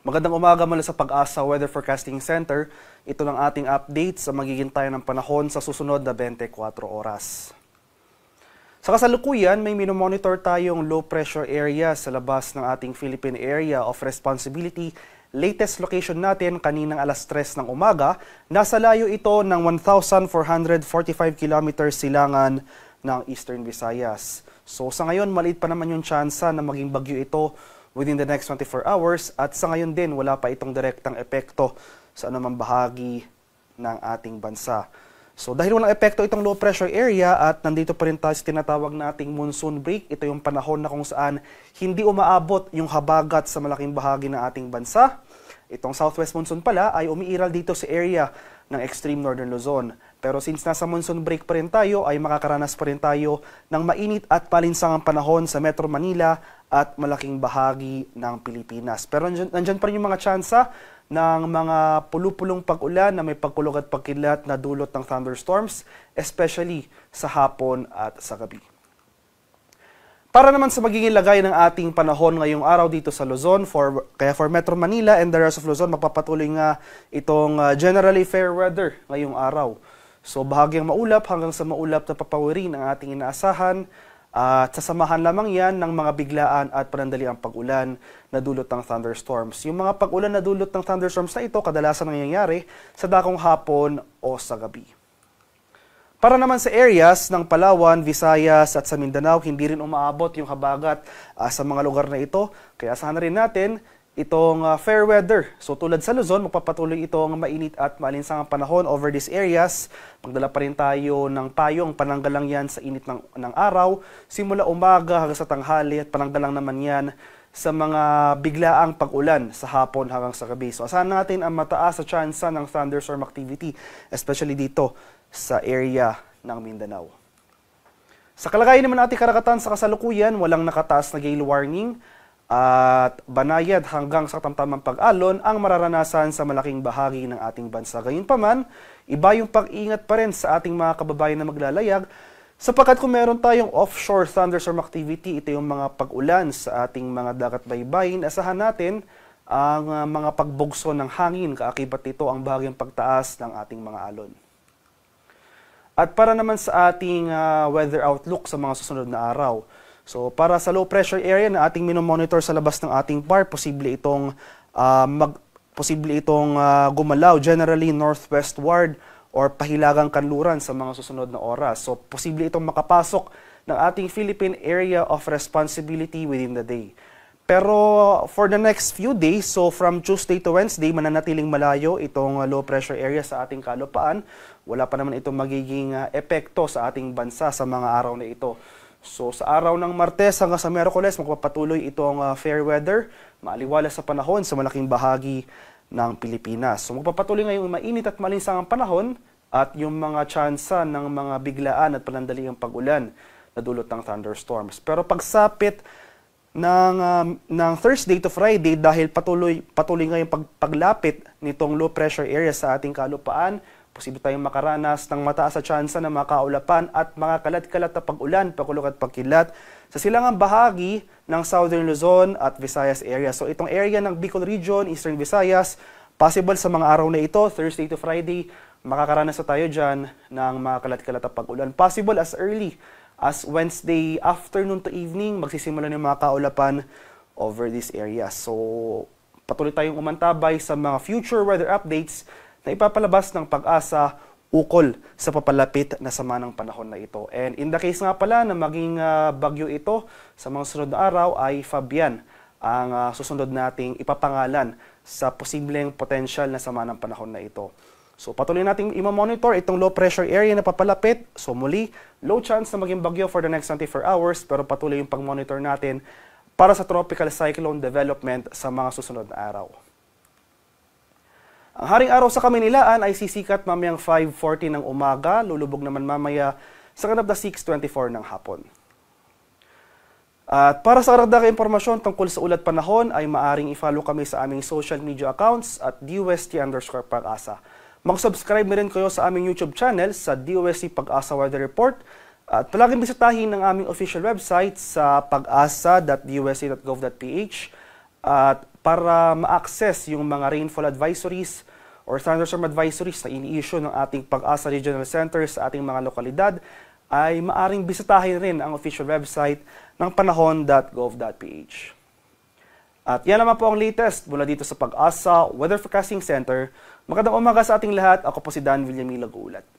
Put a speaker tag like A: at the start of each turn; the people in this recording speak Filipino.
A: Magandang umaga mula sa Pag-asa Weather Forecasting Center. Ito lang ating update sa magiging tayo ng panahon sa susunod na 24 oras. Sa kasalukuyan, may minomonitor tayong low pressure area sa labas ng ating Philippine Area of Responsibility. Latest location natin kaninang alas 3 ng umaga. Nasa layo ito ng 1,445 kilometers silangan ng Eastern Visayas. So sa ngayon, maliit pa naman yung tsansa na maging bagyo ito within the next 24 hours at sa ngayon din wala pa itong direktang epekto sa anumang bahagi ng ating bansa. So dahil walang epekto itong low pressure area at nandito pa rin tayo sa tinatawag nating monsoon break, ito yung panahon na kung saan hindi umaabot yung habagat sa malaking bahagi ng ating bansa. Itong southwest monsoon pala ay umiiral dito sa area ng extreme northern Luzon. Pero since nasa monsoon break pa rin tayo, ay makakaranas pa rin tayo ng mainit at palinsangang panahon sa Metro Manila at malaking bahagi ng Pilipinas. Pero nandyan pa rin yung mga tsansa ng mga pulupulong pag-ulan na may pagkulog at pagkilat na dulot ng thunderstorms, especially sa hapon at sa gabi. Para naman sa magiging lagay ng ating panahon ngayong araw dito sa Luzon, kaya for Metro Manila and the rest of Luzon, magpapatuloy nga itong generally fair weather ngayong araw. So bahagyang maulap hanggang sa maulap na papawirin ang ating inaasahan at sasamahan lamang yan ng mga biglaan at panandaliang pag-ulan na dulot ng thunderstorms. Yung mga pag-ulan na dulot ng thunderstorms na ito kadalasan nangyayari sa dakong hapon o sa gabi. Para naman sa areas ng Palawan, Visayas at sa Mindanao, hindi rin umaabot yung habagat sa mga lugar na ito. Kaya asahan na rin natin itong fair weather. So tulad sa Luzon, magpapatuloy itong mainit at maalinsangang panahon over these areas. Magdala pa rin tayo ng payong, pananggalang yan sa init ng araw. Simula umaga hanggang sa tanghali at pananggalang naman yan sa mga biglaang pag-ulan sa hapon hanggang sa gabi. So asahan natin ang mataas sa tsansa ng thunderstorm activity, especially dito sa area ng Mindanao. Sa kalagayan naman natin karagatan sa kasalukuyan, walang nakataas na gale warning at banayad hanggang sa tamtamang pag-alon ang mararanasan sa malaking bahagi ng ating bansa. Gayunpaman, iba yung pag-ingat pa rin sa ating mga kababayan na maglalayag sapagkat kung meron tayong offshore thunderstorm activity, ito yung mga pag-ulan sa ating mga dagat baybayin, asahan natin ang mga pagbugso ng hangin, kaakibat nito ang bahagyang pagtaas ng ating mga alon. At para naman sa ating weather outlook sa mga susunod na araw. So para sa low pressure area na ating minomonitor sa labas ng ating bar, posible itong gumalaw generally northwestward or pahilagang kanluran sa mga susunod na oras. So posible itong makapasok ng ating Philippine Area of Responsibility within the day. Pero for the next few days, so from Tuesday to Wednesday, mananatiling malayo itong low pressure area sa ating kalupaan. Wala pa naman itong magiging epekto sa ating bansa sa mga araw na ito. So sa araw ng Martes hanggang sa Miyerkules, magpapatuloy itong fair weather, maaliwalas sa panahon sa malaking bahagi ng Pilipinas. So magpapatuloy ngayong mainit at malinsangang panahon at yung mga tsansa ng mga biglaan at panandaliang pag-ulan na dulot ng thunderstorms. Pero pagsapit ng Thursday to Friday, dahil patuloy ngayong paglapit nitong low pressure area sa ating kalupaan, posible tayong makaranas ng mataas sa tsansa ng mga kaulapan at mga kalat-kalat na pag-ulan, pagkulog at pagkilat sa silangang bahagi ng Southern Luzon at Visayas area. So itong area ng Bicol Region, Eastern Visayas, possible sa mga araw na ito, Thursday to Friday, makakaranas na tayo dyan ng mga kalat-kalat na pag-ulan. Possible as early as Wednesday afternoon to evening, magsisimula ng mga kaulapan over this area. So patuloy tayong umantabay sa mga future weather updates na ipapalabas ng Pag-asa ukol sa papalapit na sama ng panahon na ito. And in the case nga pala na maging bagyo ito sa mga susunod na araw ay Fabian ang susunod nating ipapangalan sa posibleng potential na sama ng panahon na ito. So patuloy nating i-monitor itong low pressure area na papalapit. So muli, low chance na maging bagyo for the next 24 hours pero patuloy yung pag-monitor natin para sa tropical cyclone development sa mga susunod na araw. Ang haring araw sa Kamaynilaan ay sisikat mamayang 5:40 ng umaga, lulubog naman mamaya sa kanap na 6:24 ng hapon. At para sa karagdagang impormasyon tungkol sa ulat panahon ay maaring i-follow kami sa aming social media accounts at DOST_Pag-asa. Mag-subscribe na rin kayo sa aming YouTube channel sa DOST Pag-asa Weather Report at palaging bisitahin ang aming official website sa pag-asa.dost.gov.ph at para ma-access yung mga rainfall advisories or thunderstorm advisories na ini-issue ng ating Pag-asa Regional Center sa ating mga lokalidad, ay maaring bisitahin rin ang official website ng panahon.gov.ph. At yan naman po ang latest mula dito sa Pag-asa Weather Forecasting Center. Magandang umaga sa ating lahat. Ako po si Dan Villamila Gulat.